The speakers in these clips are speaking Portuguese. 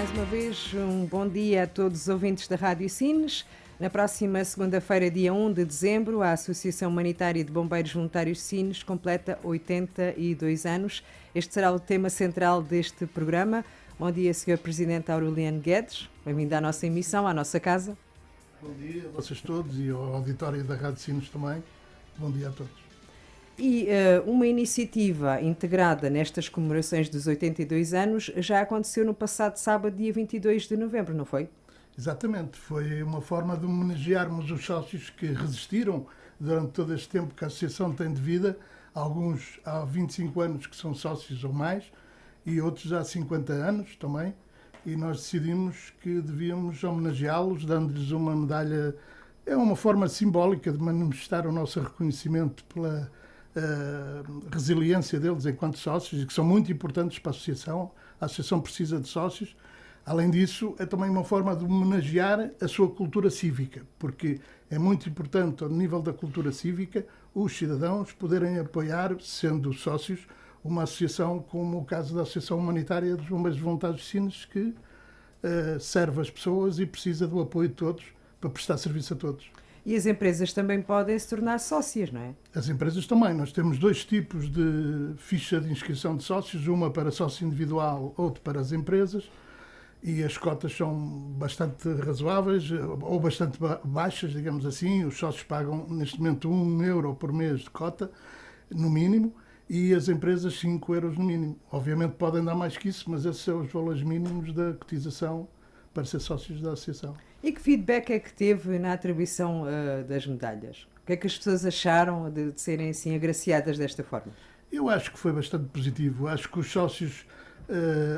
Mais uma vez, um bom dia a todos os ouvintes da Rádio Sines. Na próxima segunda-feira, dia 1 de dezembro, a Associação Humanitária de Bombeiros Voluntários Sines completa 82 anos. Este será o tema central deste programa. Bom dia, Sr. Presidente Aureliano Guedes. Bem-vindo à nossa emissão, à nossa casa. Bom dia a vocês todos e ao auditório da Rádio Sines também. Bom dia a todos. E uma iniciativa integrada nestas comemorações dos 82 anos já aconteceu no passado sábado, dia 22 de novembro, não foi? Exatamente, foi uma forma de homenagearmos os sócios que resistiram durante todo este tempo que a Associação tem de vida. Alguns há 25 anos que são sócios ou mais e outros há 50 anos também. E nós decidimos que devíamos homenageá-los, dando-lhes uma medalha. É uma forma simbólica de manifestar o nosso reconhecimento pela resiliência deles enquanto sócios, e que são muito importantes para a Associação. A Associação precisa de sócios. Além disso, é também uma forma de homenagear a sua cultura cívica, porque é muito importante, ao nível da cultura cívica, os cidadãos poderem apoiar, sendo sócios, uma associação como o caso da Associação Humanitária dos Bombeiros Voluntários de Sines, que serve as pessoas e precisa do apoio de todos para prestar serviço a todos. E as empresas também podem se tornar sócias, não é? As empresas também. Nós temos dois tipos de ficha de inscrição de sócios, uma para sócio individual, outra para as empresas, e as cotas são bastante razoáveis, ou bastante baixas, digamos assim. Os sócios pagam, neste momento, €1 por mês de cota, no mínimo, e as empresas €5 no mínimo. Obviamente podem dar mais que isso, mas esses são os valores mínimos da cotização para ser sócios da associação. E que feedback é que teve na atribuição das medalhas? O que é que as pessoas acharam de serem assim agraciadas desta forma? Eu acho que foi bastante positivo. Acho que os sócios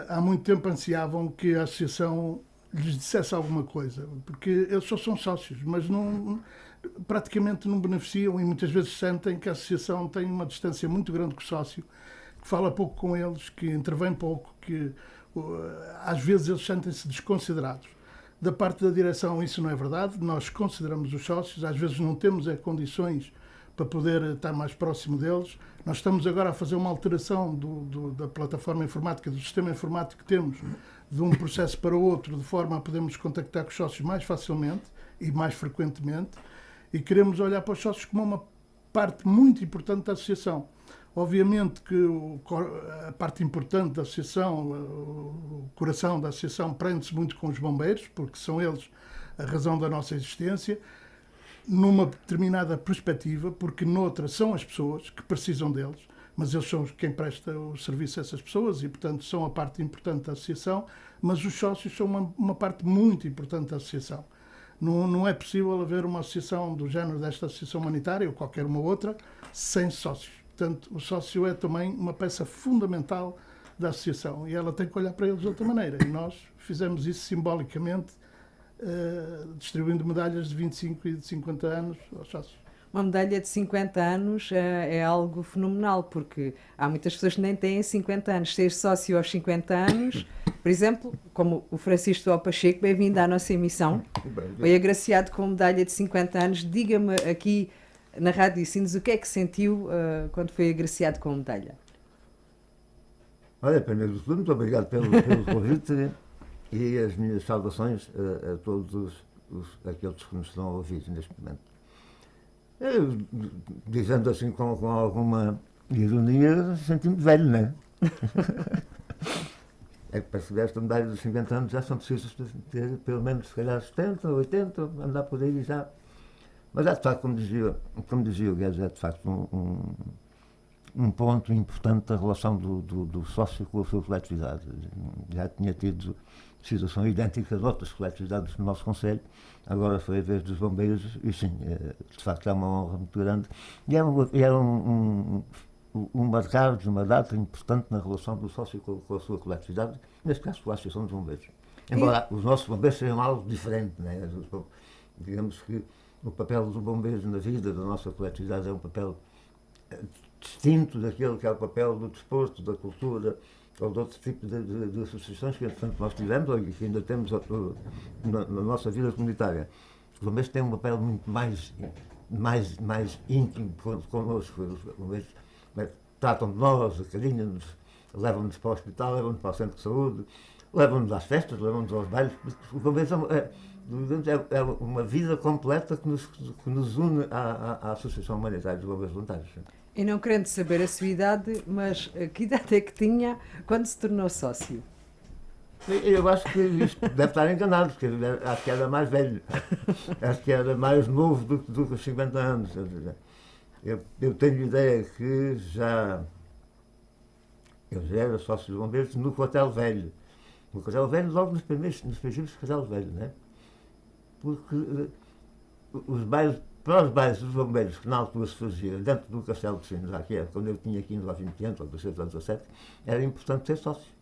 há muito tempo ansiavam que a associação lhes dissesse alguma coisa, porque eles só são sócios, mas praticamente não beneficiam e muitas vezes sentem que a associação tem uma distância muito grande com o sócio, que fala pouco com eles, que intervém pouco, que às vezes eles sentem-se desconsiderados. Da parte da direção isso não é verdade, nós consideramos os sócios, às vezes não temos condições para poder estar mais próximo deles. Nós estamos agora a fazer uma alteração da plataforma informática, do sistema informático que temos, de um processo para o outro, de forma a podermos contactar com os sócios mais facilmente e mais frequentemente, e queremos olhar para os sócios como uma parte muito importante da associação. Obviamente que a parte importante da associação, o coração da associação, prende-se muito com os bombeiros, porque são eles a razão da nossa existência, numa determinada perspectiva, porque noutra são as pessoas que precisam deles, mas eles são quem presta o serviço a essas pessoas e, portanto, são a parte importante da associação, mas os sócios são uma parte muito importante da associação. Não é possível haver uma associação do género desta associação humanitária ou qualquer uma outra sem sócios. Portanto, o sócio é também uma peça fundamental da associação e ela tem que olhar para eles de outra maneira. E nós fizemos isso simbolicamente, distribuindo medalhas de 25 e de 50 anos aos sócios. Uma medalha de 50 anos é algo fenomenal, porque há muitas pessoas que nem têm 50 anos. Ser sócio aos 50 anos, por exemplo, como o Francisco Al Pacheco, bem-vindo à nossa emissão, foi agraciado com medalha de 50 anos. Diga-me aqui na Rádio Sines o que é que sentiu quando foi agraciado com a medalha. Olha, primeiro de tudo, muito obrigado pelo convite e as minhas saudações a todos aqueles que nos estão a ouvir neste momento. Eu, dizendo assim com alguma ironia, senti-me velho, não é? É que para receber esta medalha dos 50 anos já são precisos ter pelo menos, se calhar, 70, 80, andar por aí já. Mas é de facto, como dizia o Guedes, é de facto um ponto importante da relação do sócio com a sua coletividade. Já tinha tido situação idêntica de outras coletividades no nosso Conselho, agora foi a vez dos bombeiros e sim, de facto é uma honra muito grande e era um marcar de uma data importante na relação do sócio com a sua coletividade, neste caso com a Associação dos Bombeiros. Embora os nossos bombeiros sejam algo diferente, né? Digamos que o papel dos bombeiros na vida da nossa coletividade é um papel distinto daquele que é o papel do desporto, da cultura ou de outro tipo de associações que portanto, nós tivemos ou que ainda temos na nossa vida comunitária. Os bombeiros têm um papel muito mais íntimo connosco. Os bombeiros tratam de nós, acarinham-nos, levam-nos para o hospital, levam-nos para o centro de saúde, levam-nos às festas, levam-nos aos bailes. Os bombeiros é uma vida completa que nos une à Associação Humanitária dos Bombeiros Voluntários. E não querendo saber a sua idade, mas que idade é que tinha quando se tornou sócio? Eu acho que isto deve estar enganado, porque acho que era mais velho. Acho que era mais novo do que os 50 anos. Eu tenho ideia que eu já era sócio dos bombeiros no Quartel Velho. No Quartel Velho, logo nos princípios do Quartel Velho, né? Porque para os bailes dos bombeiros que na altura se fazia dentro do Castelo de Sines, quando eu tinha 15 ou 20 anos, ou 16 ou 17, era importante ser sócio.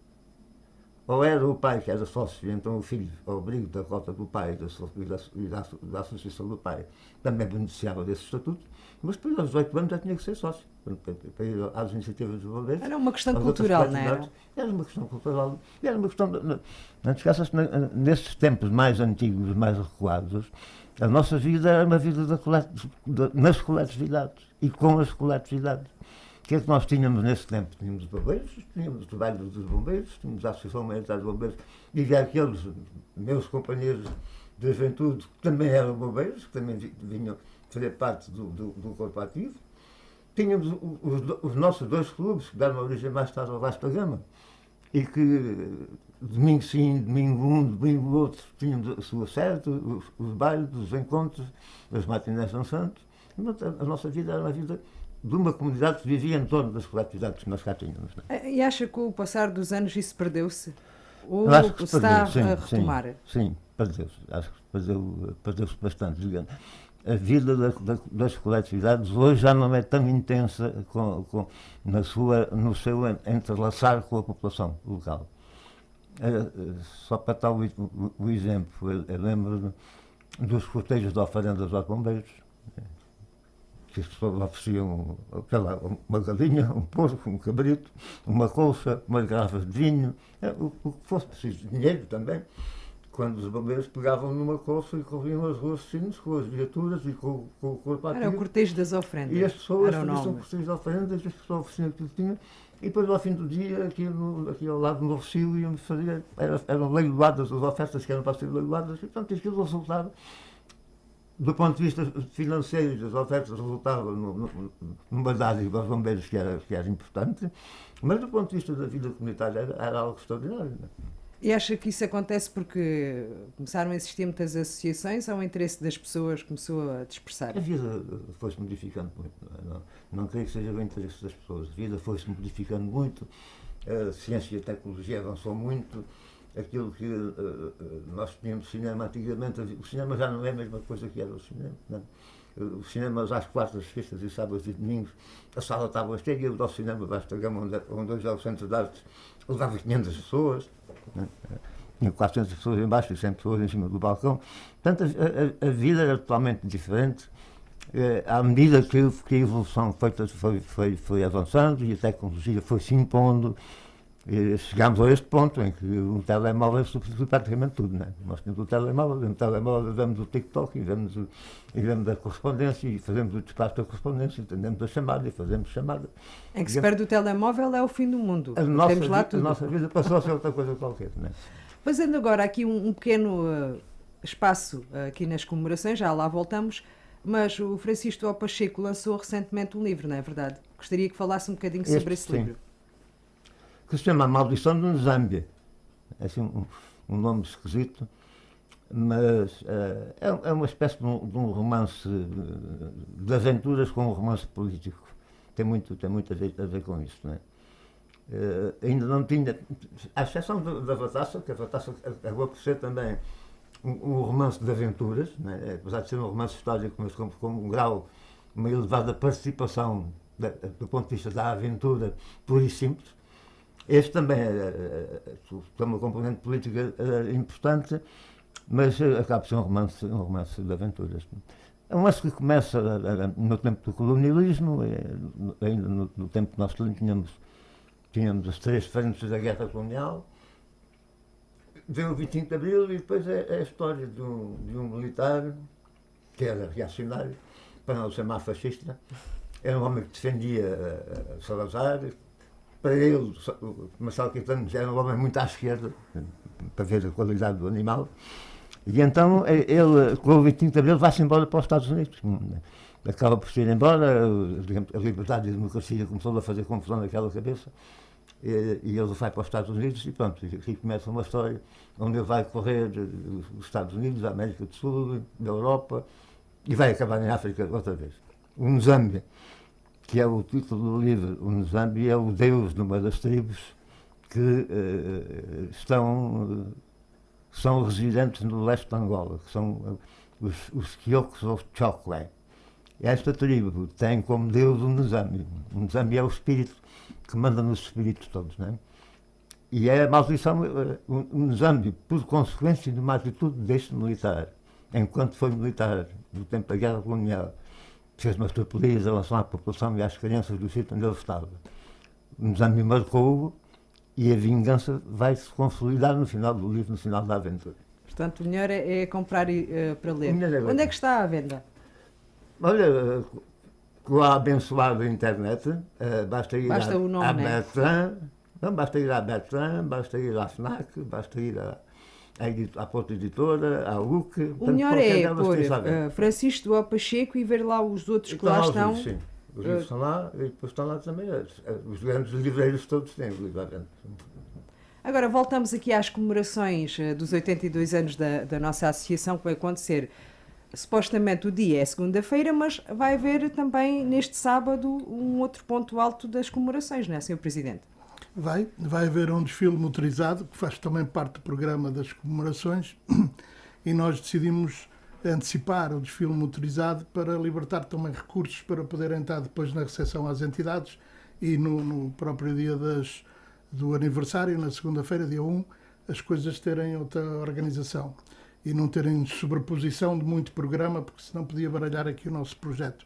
Ou era o pai que era sócio, e então o filho, ao abrigo da cota do pai e da associação do pai, também beneficiava desse estatuto, mas depois aos 18 anos já tinha que ser sócio, para ir às iniciativas dos bombeiros. Era uma questão cultural, não era? Era uma questão cultural. Era uma questão. Não te esqueças, nesses tempos mais antigos, mais recuados, a nossa vida era uma vida nas coletividades e com as coletividades. O que é que nós tínhamos nesse tempo? Tínhamos os bombeiros, tínhamos o trabalho dos bombeiros, tínhamos a Associação Humanitária dos Bombeiros, e havia aqueles meus companheiros de juventude que também eram bombeiros, que também vinham fazer parte do corpo ativo. Tínhamos os nossos dois clubes, que deram origem mais tarde ao Vasco da Gama, e que domingo sim, domingo um, domingo outro, tínhamos a sua sede, os bailes, os encontros, as matinés São Santos. A nossa vida era uma vida de uma comunidade que vivia em torno das coletividades que nós cá tínhamos. E acha que com o passar dos anos isso perdeu-se? Ou se está perdeu, a retomar? Sim, perdeu-se. Acho que perdeu-se bastante, digamos. A vida das coletividades hoje já não é tão intensa no seu entrelaçar com a população local. Só para tal o exemplo, eu lembro dos cortejos de oferendas aos bombeiros, que as pessoas ofereciam uma galinha, um porco, um cabrito, uma colcha, umas garrafas de vinho, o que fosse preciso, dinheiro também. Quando os bombeiros pegavam numa colcha e corriam as ruas de Sines com as viaturas e com o corpo ativo. Era o cortejo das ofrendas. E as pessoas faziam cortejos de ofrendas, as pessoas ofereciam aquilo que tinham, e depois ao fim do dia, aqui ao lado no Rocio, íamos fazer, eram leiloadas as ofertas que eram para ser leiloadas, e portanto aquilo resultava. Do ponto de vista financeiro, as ofertas resultavam numa dádiva aos bombeiros que era importante, mas do ponto de vista da vida comunitária era algo extraordinário. Não é? E acha que isso acontece porque começaram a existir muitas associações ou o interesse das pessoas começou a dispersar? A vida foi-se modificando muito. Não creio que seja o interesse das pessoas. A vida foi-se modificando muito, a ciência e a tecnologia avançou muito. Aquilo que nós tínhamos cinema antigamente, o cinema já não é a mesma coisa que era o cinema. Não? Os cinemas às quartas, sextas e sábados e domingos, a sala estava cheia, e o cinema Vasco da Gama, onde hoje é o Centro de Artes, levava 500 pessoas, né? Tinha 400 pessoas embaixo e 100 pessoas em cima do balcão. Portanto, a vida era totalmente diferente. À medida que a evolução foi avançando e a tecnologia foi se impondo, chegámos a este ponto em que o telemóvel substitui praticamente tudo, não é? Nós temos o telemóvel, no telemóvel vemos o TikTok e vemos a correspondência e fazemos o despacho da correspondência, entendemos a chamada e fazemos chamada. Em que se perde o telemóvel é o fim do mundo. Temos lá tudo. A nossa vida passou a ser outra coisa qualquer, não é? Fazendo agora aqui um pequeno espaço aqui nas comemorações, já lá voltamos, mas o Francisco Ó Pacheco lançou recentemente um livro, não é verdade? Gostaria que falasse um bocadinho sobre esse livro. Que se chama A Maldição de Zâmbia. É assim um nome esquisito, mas é uma espécie de um romance de aventuras com um romance político. Tem muito a ver com isso, não é? Ainda não tinha, à exceção da Vatassa, que a Vatassa acabou por ser também um romance de aventuras, não é? Apesar de ser um romance histórico, mas com um grau, uma elevada participação do ponto de vista da aventura pura e simples. Este também tem uma componente política importante, mas acaba por ser um romance de aventuras. É um romance que começa no tempo do colonialismo, ainda no tempo que nós tínhamos as três frentes da guerra colonial. Vem o 25 de Abril e depois é a história de um militar que era reacionário, para não o chamar fascista. Era um homem que defendia Salazar. Para ele, Marcelo Caetano já era um homem muito à esquerda, para ver a qualidade do animal. E então ele, com o 25 de Abril, vai-se embora para os Estados Unidos. Acaba por se ir embora, a liberdade e a democracia começou a fazer confusão naquela cabeça, e ele vai para os Estados Unidos e pronto, aqui começa uma história onde ele vai correr os Estados Unidos, a América do Sul, da Europa, e vai acabar em África outra vez. O Nzambi, que é o título do livro, o Nzambi é o deus de uma das tribos que são residentes no leste de Angola, que são os Quiocos ou Chokwe. Esta tribo tem como deus o Nzambi. O Nzambi é o espírito que manda nos espíritos todos, não é? E é a maldição, o Nzambi, por consequência de uma atitude deste militar, enquanto foi militar, no tempo da Guerra Colonial, fez umas tropelias em relação à população e às crianças do sítio onde ele estava. O Nzambi marcou-o, e a vingança vai se consolidar no final do livro, no final da aventura. Portanto, o melhor é comprar para ler. É Onde é que está à venda? Olha, com a abençoada internet, basta ir à Bertrand, não, basta ir à Bertrand, basta ir à FNAC, basta ir à Porta Editora, à UC. O melhor é pôr Francisco Duó Pacheco e ver lá os outros que lá estão. Sim. Os livros estão lá, e depois estão lá também os grandes livreiros todos têm o livro à venda. Agora, voltamos aqui às comemorações dos 82 anos da nossa associação, que vai acontecer. Supostamente o dia é segunda-feira, mas vai haver também neste sábado um outro ponto alto das comemorações, não é, Sr. Presidente? Vai haver um desfile motorizado, que faz também parte do programa das comemorações, e nós decidimos antecipar o desfile motorizado para libertar também recursos para poder entrar depois na recepção às entidades e no próprio dia do aniversário, na segunda-feira, dia 1, as coisas terem outra organização e não terem sobreposição de muito programa, porque senão podia baralhar aqui o nosso projeto.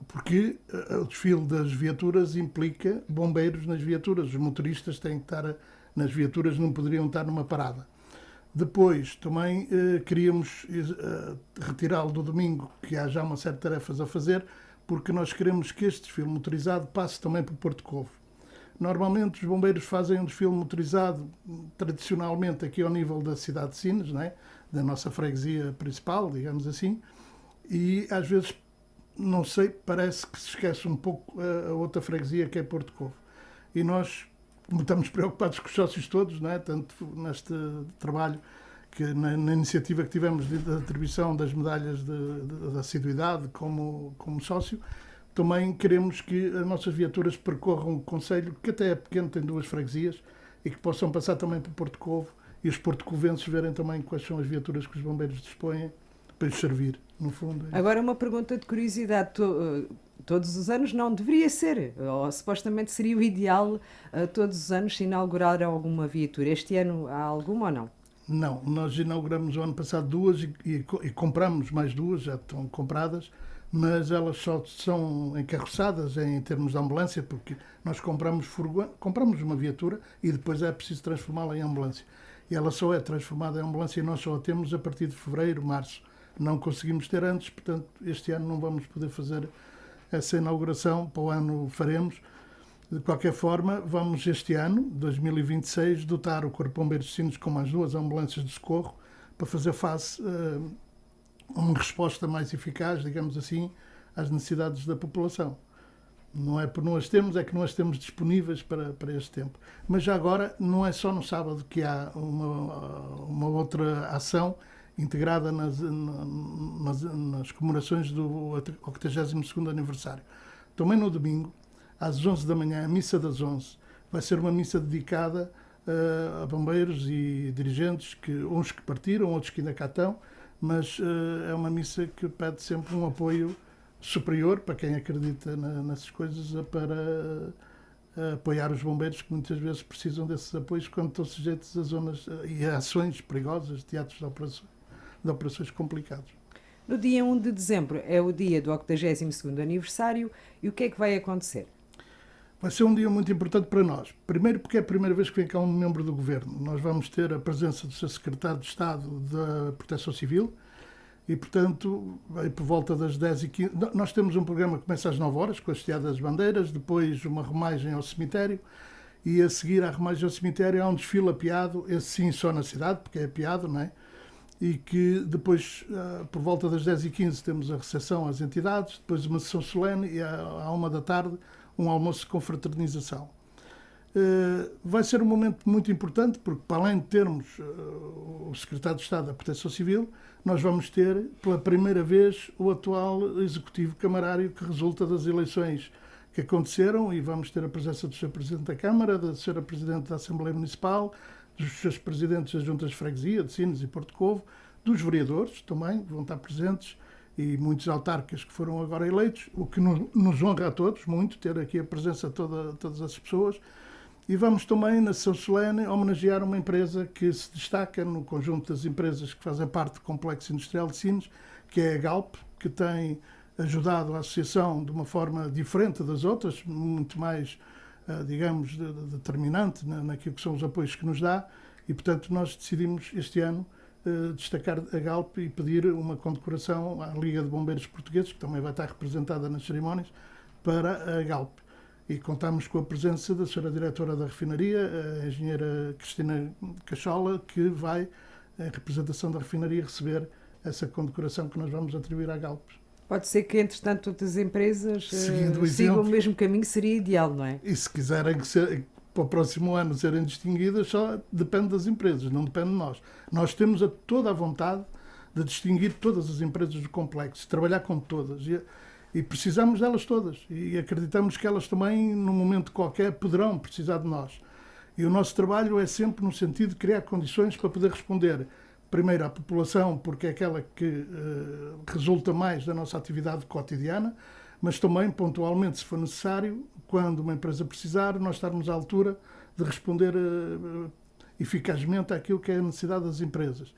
Porque o desfile das viaturas implica bombeiros nas viaturas, os motoristas têm que estar nas viaturas, não poderiam estar numa parada. Depois, também queríamos retirá-lo do domingo, que há já uma série de tarefas a fazer, porque nós queremos que este desfile motorizado passe também para o Porto Covo. Normalmente os bombeiros fazem um desfile motorizado, tradicionalmente aqui ao nível da cidade de Sines, não é? Da nossa freguesia principal, digamos assim, e às vezes, não sei, parece que se esquece um pouco a outra freguesia que é Porto Covo. E nós, como estamos preocupados com os sócios todos, não é? Tanto neste trabalho, que na iniciativa que tivemos de atribuição das medalhas de assiduidade como sócio, também queremos que as nossas viaturas percorram o concelho, que até é pequeno, tem 2 freguesias, e que possam passar também para Porto Covo, e os porto-covenses verem também quais são as viaturas que os bombeiros dispõem para lhes servir, no fundo. Agora, uma pergunta de curiosidade. Todos os anos não deveria ser, ou supostamente seria o ideal todos os anos se inaugurar alguma viatura. Este ano há alguma ou não? Não, nós inauguramos o ano passado 2 e compramos mais 2, já estão compradas, mas elas só são encarroçadas em termos de ambulância, porque nós compramos uma viatura e depois é preciso transformá-la em ambulância. E ela só é transformada em ambulância e nós só a temos a partir de fevereiro, março. Não conseguimos ter antes, portanto, este ano não vamos poder fazer essa inauguração, para o ano faremos. De qualquer forma, vamos este ano, 2026, dotar o Corpo de Bombeiros de Sines com mais 2 ambulâncias de socorro para fazer face uma resposta mais eficaz, digamos assim, às necessidades da população. Não é por não as termos, é que não as temos disponíveis para este tempo. Mas já agora, não é só no sábado que há uma outra ação integrada nas comemorações do 82º aniversário. Também no domingo, às 11 da manhã, a missa das 11, vai ser uma missa dedicada a bombeiros e dirigentes, uns que partiram, outros que ainda cá estão, mas é uma missa que pede sempre um apoio superior para quem acredita nessas coisas, para apoiar os bombeiros, que muitas vezes precisam desses apoios quando estão sujeitos a zonas e a ações perigosas, teatros de operações complicados. No dia 1 de dezembro é o dia do 82º aniversário e o que é que vai acontecer? Vai ser um dia muito importante para nós. Primeiro porque é a primeira vez que vem cá um membro do Governo. Nós vamos ter a presença do Sr. Secretário de Estado da Proteção Civil e, portanto, por volta das 10h15... Nós temos um programa que começa às 9 horas, com a hasteada das bandeiras, depois uma romagem ao cemitério e a seguir à remagem ao cemitério há um desfile apiado, esse sim só na cidade, porque é apiado, não é? E que depois, por volta das 10h15, temos a recepção às entidades, depois uma sessão solene e à 1 da tarde um almoço de confraternização. Vai ser um momento muito importante, porque para além de termos o Secretário de Estado da Proteção Civil, nós vamos ter, pela primeira vez, o atual Executivo Camarário que resulta das eleições que aconteceram, e vamos ter a presença do Sr. Presidente da Câmara, da Sra. Presidente da Assembleia Municipal, dos seus Presidentes das Juntas de Freguesia, de Sines e Porto Covo, dos vereadores também, que vão estar presentes, e muitos autarcas que foram agora eleitos, o que nos honra a todos muito, ter aqui a presença de todas essas pessoas. E vamos também, na sessão solene, homenagear uma empresa que se destaca no conjunto das empresas que fazem parte do Complexo Industrial de Sines, que é a Galp, que tem ajudado a associação de uma forma diferente das outras, muito mais, digamos, determinante naquilo que são os apoios que nos dá, e, portanto, nós decidimos este ano destacar a Galp e pedir uma condecoração à Liga de Bombeiros Portugueses, que também vai estar representada nas cerimónias, para a Galp. E contamos com a presença da Sra. Diretora da Refinaria, a engenheira Cristina Cachola, que vai, em representação da Refinaria, receber essa condecoração que nós vamos atribuir à Galp. Pode ser que, entretanto, outras empresas Seguindo o sigam exemplo, o mesmo caminho, seria ideal, não é? E se quiserem para o próximo ano serem distinguidas, só depende das empresas, não depende de nós. Nós temos toda a vontade de distinguir todas as empresas do complexo, trabalhar com todas. E precisamos delas todas. E acreditamos que elas também, num momento qualquer, poderão precisar de nós. E o nosso trabalho é sempre no sentido de criar condições para poder responder, primeiro, à população, porque é aquela que resulta mais da nossa atividade cotidiana, mas também, pontualmente, se for necessário, quando uma empresa precisar, nós estarmos à altura de responder eficazmente àquilo que é a necessidade das empresas.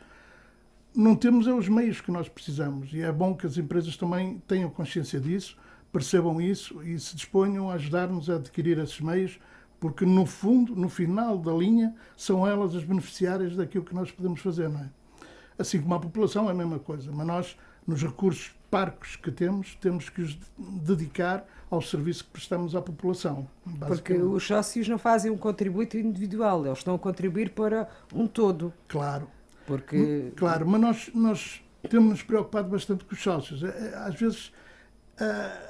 Não temos os meios que nós precisamos, e é bom que as empresas também tenham consciência disso, percebam isso e se disponham a ajudar-nos a adquirir esses meios, porque no fundo, no final da linha, são elas as beneficiárias daquilo que nós podemos fazer, não é? Assim como a população é a mesma coisa, mas nós, nos recursos parcos que temos que os dedicar ao serviço que prestamos à população. Porque os sócios não fazem um contributo individual, eles estão a contribuir para um todo. Claro. Porque... Claro, mas nós temos-nos preocupado bastante com os sócios. Às vezes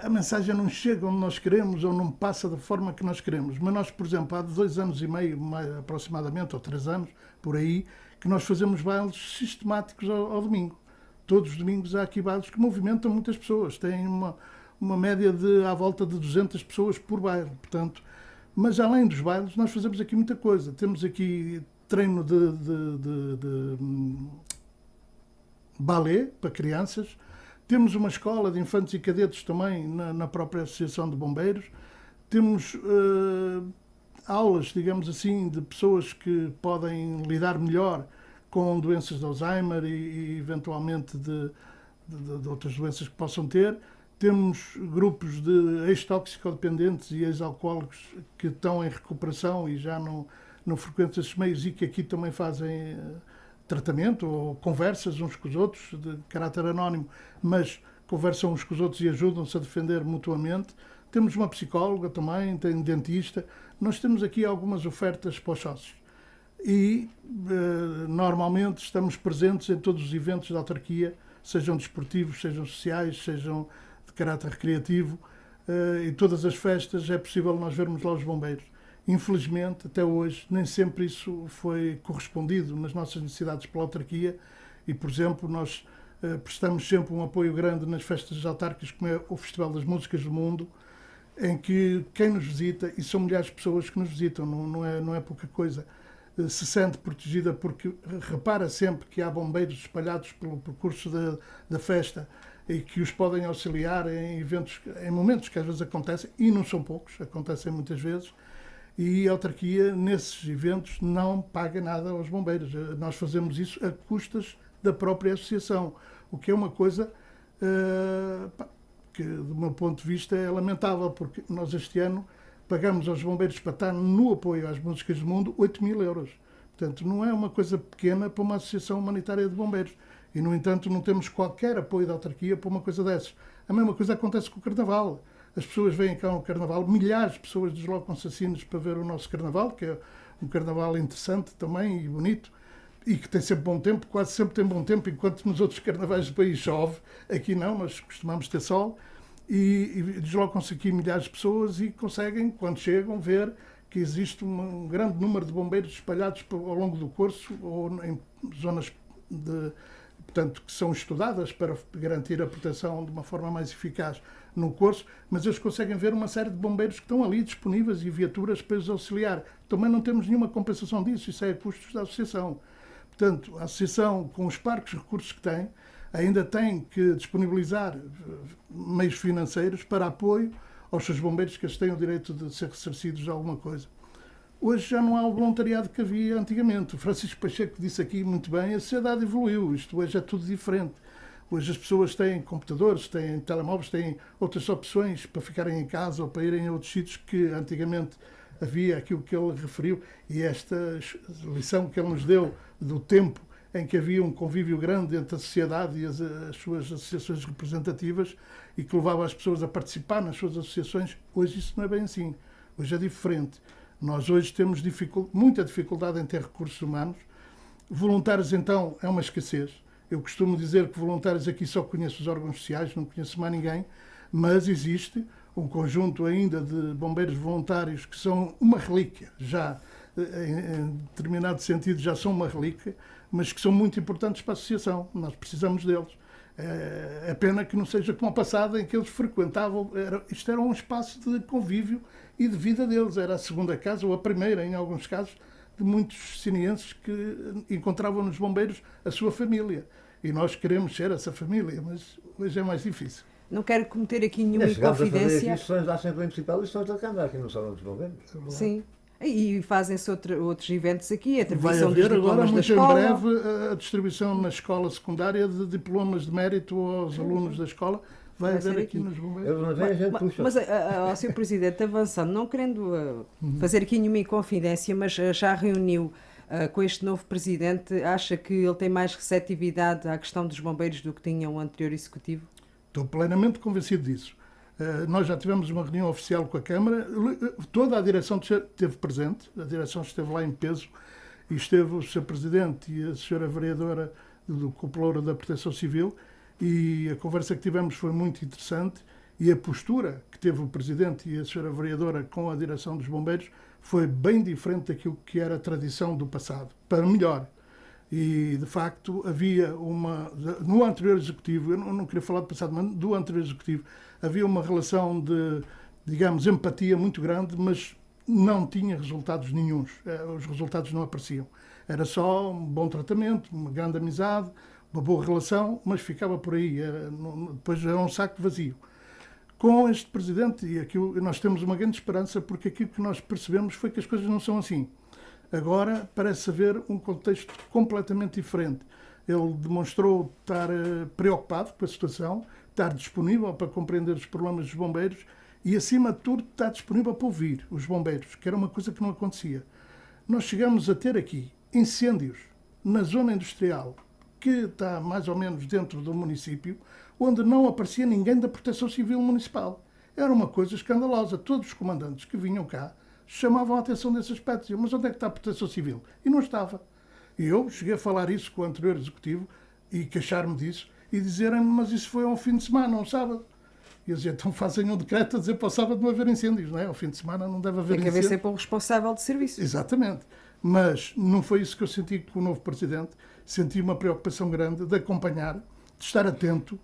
a mensagem não chega onde nós queremos ou não passa da forma que nós queremos. Mas nós, por exemplo, há 2 anos e meio, aproximadamente, ou 3 anos, por aí, que nós fazemos bailes sistemáticos ao domingo. Todos os domingos há aqui bailes que movimentam muitas pessoas. Tem uma média de à volta de 200 pessoas por baile. Portanto, mas além dos bailes, nós fazemos aqui muita coisa. Temos aqui treino de balé para crianças. Temos uma escola de infantes e cadetes também na própria Associação de Bombeiros. Temos aulas, digamos assim, de pessoas que podem lidar melhor com doenças de Alzheimer e eventualmente de outras doenças que possam ter. Temos grupos de ex-toxicodependentes e ex-alcoólicos que estão em recuperação e já não frequentam esses meios e que aqui também fazem tratamento ou conversas uns com os outros, de caráter anónimo, mas conversam uns com os outros e ajudam-se a defender mutuamente. Temos uma psicóloga também, tem um dentista. Nós temos aqui algumas ofertas para os sócios. E, normalmente, estamos presentes em todos os eventos da autarquia, sejam desportivos, sejam sociais, sejam de caráter recreativo. Em todas as festas é possível nós vermos lá os bombeiros. Infelizmente, até hoje, nem sempre isso foi correspondido nas nossas necessidades pela autarquia e, por exemplo, nós prestamos sempre um apoio grande nas festas autárquicas, como é o Festival das Músicas do Mundo, em que quem nos visita, e são milhares de pessoas que nos visitam, não é pouca coisa, se sente protegida porque repara sempre que há bombeiros espalhados pelo percurso da festa e que os podem auxiliar em eventos, em momentos que às vezes acontecem, e não são poucos, acontecem muitas vezes, e a autarquia, nesses eventos, não paga nada aos bombeiros. Nós fazemos isso a custas da própria associação, o que é uma coisa que, do meu ponto de vista, é lamentável, porque nós este ano pagamos aos bombeiros para estar no apoio às músicas do mundo 8.000 euros. Portanto, não é uma coisa pequena para uma associação humanitária de bombeiros. E, no entanto, não temos qualquer apoio da autarquia para uma coisa dessas. A mesma coisa acontece com o Carnaval. as pessoas vêm cá no Carnaval, milhares de pessoas deslocam-se a Sines para ver o nosso Carnaval, que é um Carnaval interessante também e bonito, e que tem sempre bom tempo, quase sempre tem bom tempo, enquanto nos outros carnavais do país chove, aqui não, nós costumamos ter sol, e deslocam-se aqui milhares de pessoas e conseguem, quando chegam, ver que existe um grande número de bombeiros espalhados ao longo do curso ou em zonas portanto, que são estudadas para garantir a proteção de uma forma mais eficaz no curso, mas eles conseguem ver uma série de bombeiros que estão ali disponíveis e viaturas para os auxiliar. Também não temos nenhuma compensação disso, isso é a custos da associação. Portanto, a associação, com os parcos recursos que tem, ainda tem que disponibilizar meios financeiros para apoio aos seus bombeiros, que eles têm o direito de ser ressarcidos de alguma coisa. Hoje já não há o voluntariado que havia antigamente. O Francisco Pacheco disse aqui muito bem, a sociedade evoluiu, isto hoje é tudo diferente. Hoje as pessoas têm computadores, têm telemóveis, têm outras opções para ficarem em casa ou para irem a outros sítios que antigamente havia aquilo que ele referiu, e esta lição que ele nos deu do tempo em que havia um convívio grande entre a sociedade e as suas associações representativas e que levava as pessoas a participar nas suas associações. Hoje isso não é bem assim. Hoje é diferente. Nós hoje temos muita dificuldade em ter recursos humanos. Voluntários, então, é uma escassez. Eu costumo dizer que voluntários aqui só conheço os órgãos sociais, não conheço mais ninguém, mas existe um conjunto ainda de bombeiros voluntários que são uma relíquia, já em determinado sentido já são uma relíquia, mas que são muito importantes para a associação. Nós precisamos deles. É pena que não seja como a passada, em que eles frequentavam, isto era um espaço de convívio e de vida deles, era a segunda casa ou a primeira, em alguns casos, de muitos sinienses que encontravam nos bombeiros a sua família. E nós queremos ser essa família, mas hoje é mais difícil. Não quero cometer aqui nenhuma inconfidência. Sessões da Assembleia Municipal e sessões da Câmara, aqui no Salão dos Bombeiros. Sim. E fazem-se outros eventos aqui, a Vai atribuição dos haver agora, diplomas da muito em escola. breve, a distribuição na escola secundária de diplomas de mérito aos alunos da escola. Vai haver aqui nos bombeiros. Eu não vejo, a gente puxa. Mas, ao Sr. Presidente, avançando, não querendo fazer aqui nenhuma inconfidência, mas já reuniu com este novo Presidente, acha que ele tem mais receptividade à questão dos bombeiros do que tinha o anterior Executivo? Estou plenamente convencido disso. Nós já tivemos uma reunião oficial com a Câmara, toda a direção esteve presente, a direção esteve lá em peso, e esteve o Sr. Presidente e a Sra. Vereadora do Cúpula da Proteção Civil, e a conversa que tivemos foi muito interessante, e a postura que teve o Presidente e a Sra. Vereadora com a direção dos bombeiros foi bem diferente daquilo que era a tradição do passado, para melhor. E, de facto, havia no anterior Executivo, eu não queria falar do passado, mas do anterior Executivo, havia uma relação de, digamos, empatia muito grande, mas não tinha resultados nenhuns. Os resultados não apareciam. Era só um bom tratamento, uma grande amizade, uma boa relação, mas ficava por aí. Depois era um saco vazio. Com este Presidente, e aquilo, nós temos uma grande esperança, porque aquilo que nós percebemos foi que as coisas não são assim. Agora parece haver um contexto completamente diferente. Ele demonstrou estar preocupado com a situação, estar disponível para compreender os problemas dos bombeiros e, acima de tudo, estar disponível para ouvir os bombeiros, que era uma coisa que não acontecia. Nós chegamos a ter aqui incêndios na zona industrial, que está mais ou menos dentro do município, onde não aparecia ninguém da Proteção Civil Municipal. Era uma coisa escandalosa. Todos os comandantes que vinham cá chamavam a atenção desse aspecto. Diziam, mas onde é que está a Proteção Civil? E não estava. E eu cheguei a falar isso com o anterior Executivo e queixar-me disso e dizerem-me, mas isso foi ao fim de semana, um sábado. E eu dizia, então fazem um decreto a dizer para o sábado não haver incêndios, não é? Ao fim de semana não deve haver incêndios. Tem que haver sempre um responsável de serviço. Exatamente. Mas não foi isso que eu senti com o novo Presidente. Senti uma preocupação grande de acompanhar, de estar atento,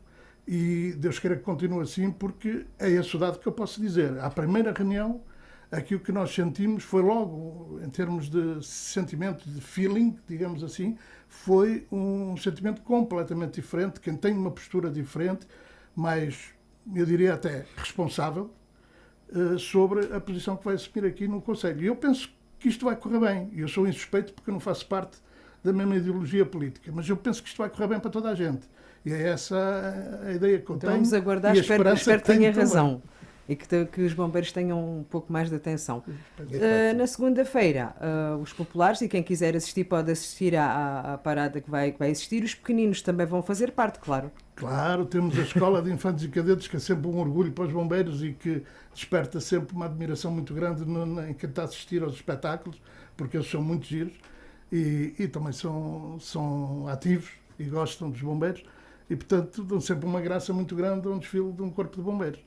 e Deus queira que continue assim, porque é esse o dado que eu posso dizer. À primeira reunião, aquilo que nós sentimos foi logo, em termos de sentimento, de feeling, digamos assim, foi um sentimento completamente diferente. Quem tem uma postura diferente, mais, eu diria até, responsável, sobre a posição que vai assumir aqui no Conselho. E eu penso que isto vai correr bem. Eu sou insuspeito porque eu não faço parte da mesma ideologia política, mas eu penso que isto vai correr bem para toda a gente. E é essa a ideia que eu tenho. Vamos aguardar, e a espero que tenha razão. e que os bombeiros tenham um pouco mais de atenção. Na segunda-feira, os populares e quem quiser assistir pode assistir à parada que vai existir. Os pequeninos também vão fazer parte, claro. Claro, temos a Escola de Infantes e Cadetes, que é sempre um orgulho para os bombeiros e que desperta sempre uma admiração muito grande em quem está a assistir aos espetáculos, porque eles são muito giros e também são ativos e gostam dos bombeiros e, portanto, dão sempre uma graça muito grande a um desfile de um corpo de bombeiros.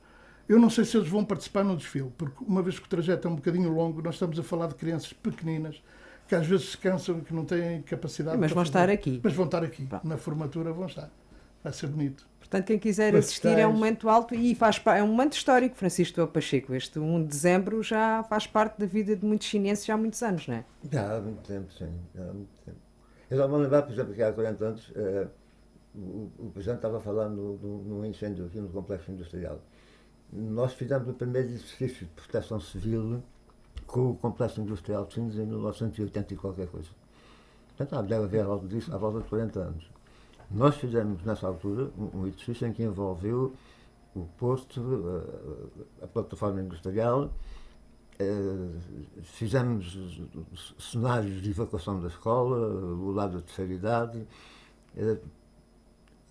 Eu não sei se eles vão participar no desfile, porque uma vez que o trajeto é um bocadinho longo, nós estamos a falar de crianças pequeninas que às vezes se cansam e que não têm capacidade. Mas vão estar aqui. Mas vão estar aqui. Na formatura vão estar. Vai ser bonito. Portanto, quem quiser assistir é um momento alto e é um momento histórico, Francisco Teixeira Pacheco. Este 1 de dezembro já faz parte da vida de muitos chineses já há muitos anos, não é? Já há muito tempo, sim. Já há muito tempo. Eu já me lembro, por exemplo, que há 40 anos o Presidente estava falando num incêndio aqui no Complexo Industrial. Nós fizemos o primeiro exercício de proteção civil com o Complexo Industrial de Sines em 1980 e qualquer coisa. Portanto, deve haver algo disso há volta de 40 anos. Nós fizemos, nessa altura, um exercício em que envolveu o posto, a plataforma industrial, fizemos cenários de evacuação da escola, o lado da terceira idade.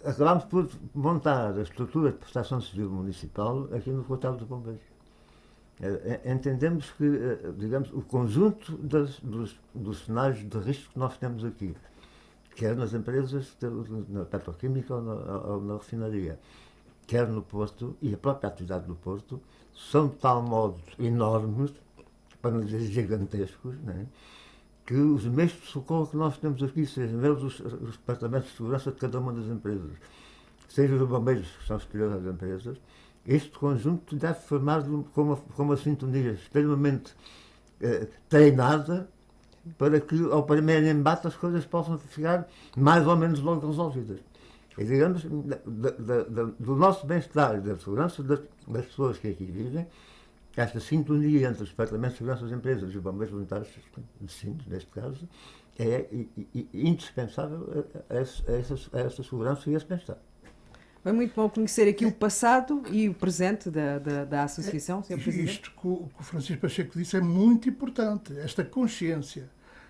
Acabámos por montar a estrutura de prestação civil municipal aqui no quartel dos bombeiros. Entendemos que, digamos, o conjunto dos cenários de risco que nós temos aqui, quer nas empresas, na petroquímica ou na refinaria, quer no Porto, e a própria atividade do Porto, são de tal modo enormes, para não dizer gigantescos, né, que os meios de socorro que nós temos aqui, sejam eles os departamentos de segurança de cada uma das empresas, sejam os bombeiros que são superiores às empresas, este conjunto deve formar com uma sintonia extremamente treinada, para que ao primeiro embate as coisas possam ficar mais ou menos logo resolvidas. E digamos, do nosso bem-estar e da segurança das pessoas que aqui vivem, esta sintonia entre os departamentos de segurança das empresas e os bombeiros voluntários de Sines, neste caso, é indispensável a essa segurança e a esse bem-estar. Foi muito bom conhecer aqui o passado e o presente da Associação, Sr. Presidente. Isto que o Francisco Pacheco disse é muito importante, esta consciência.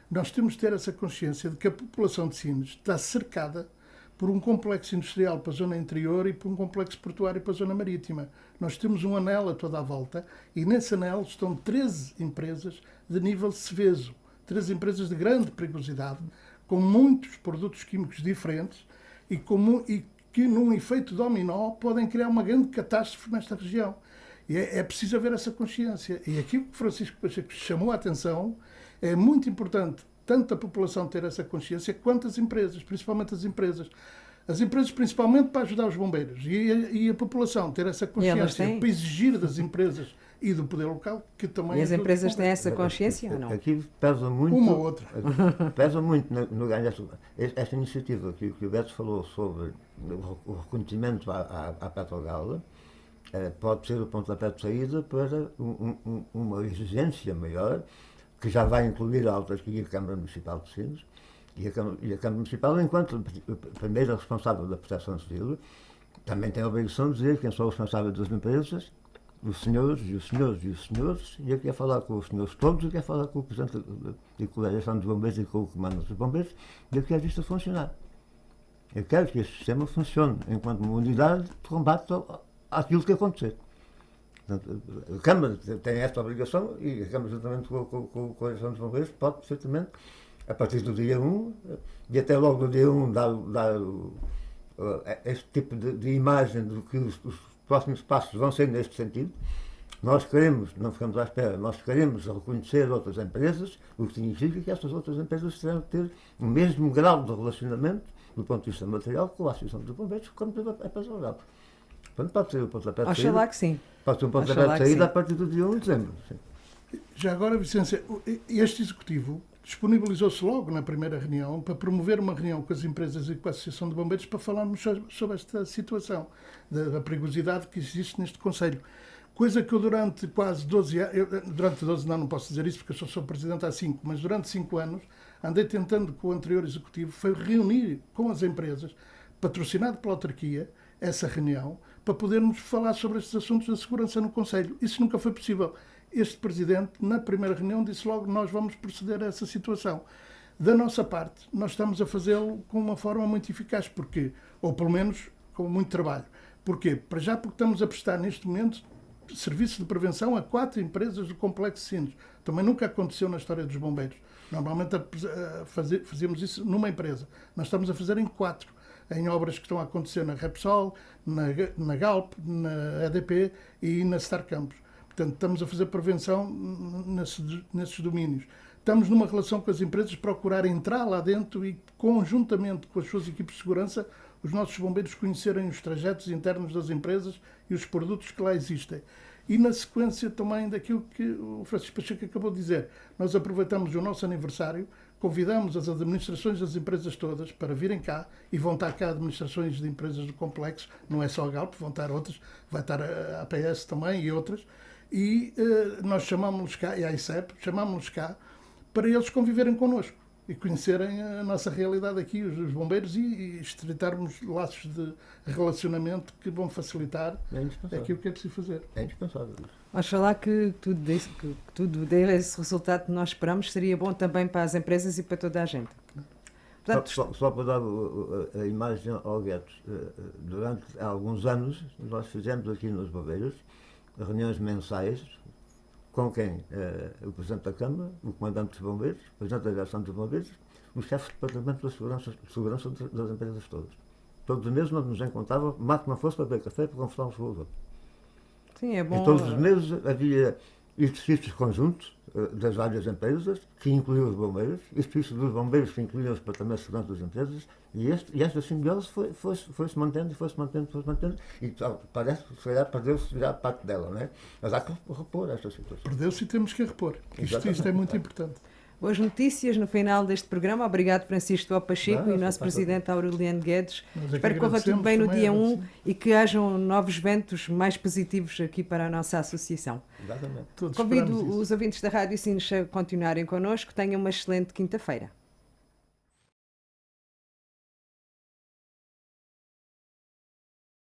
Nós temos de ter essa consciência de que a população de Sines está cercada por um complexo industrial para a zona interior e por um complexo portuário para a zona marítima. Nós temos um anel a toda a volta e nesse anel estão 13 empresas de nível Seveso, 13 empresas de grande perigosidade, com muitos produtos químicos diferentes e que, num efeito dominó, podem criar uma grande catástrofe nesta região. E é preciso haver essa consciência. E aqui o que Francisco Pacheco chamou a atenção é muito importante, tanto a população ter essa consciência, quanto as empresas, principalmente as empresas. As empresas, principalmente, para ajudar os bombeiros. E a população ter essa consciência para exigir das empresas e do poder local, que também... E as empresas têm essa consciência ou não? Aqui pesa muito... Uma ou outra. Pesa muito no ganho esta iniciativa que o Beto falou sobre o reconhecimento à Petrogal, pode ser o pontapé de saída para uma exigência maior, que já vai incluir a autarquia e a Câmara Municipal de Sines, e a Câmara Municipal, enquanto primeira responsável da proteção civil, também tem a obrigação de dizer quem são os responsáveis das empresas, os senhores, e os senhores, e os senhores, e eu quero falar com os senhores todos, eu quero falar com o Presidente e com a Direção dos Bombeiros e com o Comando dos Bombeiros, e eu quero isto funcionar. Eu quero que este sistema funcione enquanto uma unidade de combate àquilo que acontecer. Portanto, a Câmara tem esta obrigação e a Câmara, juntamente com a Direção dos Bombeiros, pode perfeitamente, a partir do dia 1, e até logo do dia 1, dar este tipo de imagem do que os próximos passos vão ser neste sentido. Nós queremos, não ficamos à espera, nós queremos reconhecer outras empresas, o que significa que essas outras empresas terão que ter o mesmo grau de relacionamento, do ponto de vista material, com a Associação dos Bombeiros, como é para o Portanto, pode ser o pontapé de saída. Oxalá que sim. Pode ser um pontapé de saída a partir do dia 1 de dezembro. Sim. Já agora, Vicência, este Executivo disponibilizou-se logo na primeira reunião para promover uma reunião com as empresas e com a Associação de Bombeiros para falarmos sobre esta situação, da perigosidade que existe neste Conselho. Coisa que eu durante quase 12 anos, durante 12 não posso dizer isso porque eu só sou Presidente há 5, mas durante 5 anos andei tentando com o anterior Executivo, foi reunir com as empresas, patrocinado pela autarquia, essa reunião, para podermos falar sobre estes assuntos da segurança no Conselho. Isso nunca foi possível. Este Presidente, na primeira reunião, disse logo que nós vamos proceder a essa situação. Da nossa parte, nós estamos a fazê-lo com uma forma muito eficaz, porque, ou pelo menos com muito trabalho. Porquê? Para já porque estamos a prestar neste momento serviço de prevenção a 4 empresas do Complexo Sines. Também nunca aconteceu na história dos bombeiros. Normalmente fazíamos isso numa empresa. Nós estamos a fazer em 4, em obras que estão a acontecer na Repsol, na Galp, na EDP e na Star Campos. Portanto, estamos a fazer prevenção nesses domínios. Estamos numa relação com as empresas, procurar entrar lá dentro e, conjuntamente com as suas equipes de segurança, os nossos bombeiros conhecerem os trajetos internos das empresas e os produtos que lá existem. E na sequência também daquilo que o Francisco Pacheco acabou de dizer, nós aproveitamos o nosso aniversário, convidamos as administrações das empresas todas para virem cá, e vão estar cá administrações de empresas do complexo, não é só a Galp, vão estar outras, vai estar a APS também e outras, e nós chamámos-los cá, e a ICEP, chamámos-los cá, para eles conviverem connosco e conhecerem a nossa realidade aqui, os bombeiros, e estreitarmos laços de relacionamento que vão facilitar aquilo que é preciso fazer. É indispensável. Oxalá que tudo dê esse resultado que nós esperamos, seria bom também para as empresas e para toda a gente. Portanto, só para dar a imagem ao Guedes, durante alguns anos nós fizemos aqui nos bombeiros reuniões mensais com quem? O Presidente da Câmara, o Comandante dos Bombeiros, o Presidente da Direção dos Bombeiros, o Chefe do Departamento da Segurança das empresas todas. Todos os meses nós nos encontrávamos, mais que não fosse para beber café, para conversar uns com os outros. sim, é bom. E todos os meses havia exercícios conjuntos das várias empresas, que incluíam os bombeiros, exercícios dos bombeiros que incluíam os departamentos de segurança das empresas, e esta simbiose foi-se mantendo, e parece que se calhar perdeu-se já parte dela, não é? Mas há que repor esta situação. Perdeu-se e temos que repor. Isto é muito importante. Boas notícias no final deste programa. Obrigado, Francisco Pacheco, e o nosso Presidente Aureliano Guedes. Espero que corra tudo bem no dia 1 e que hajam novos ventos mais positivos aqui para a nossa associação. Exatamente. Convido os ouvintes da Rádio Sines a continuarem connosco. Tenham uma excelente quinta-feira.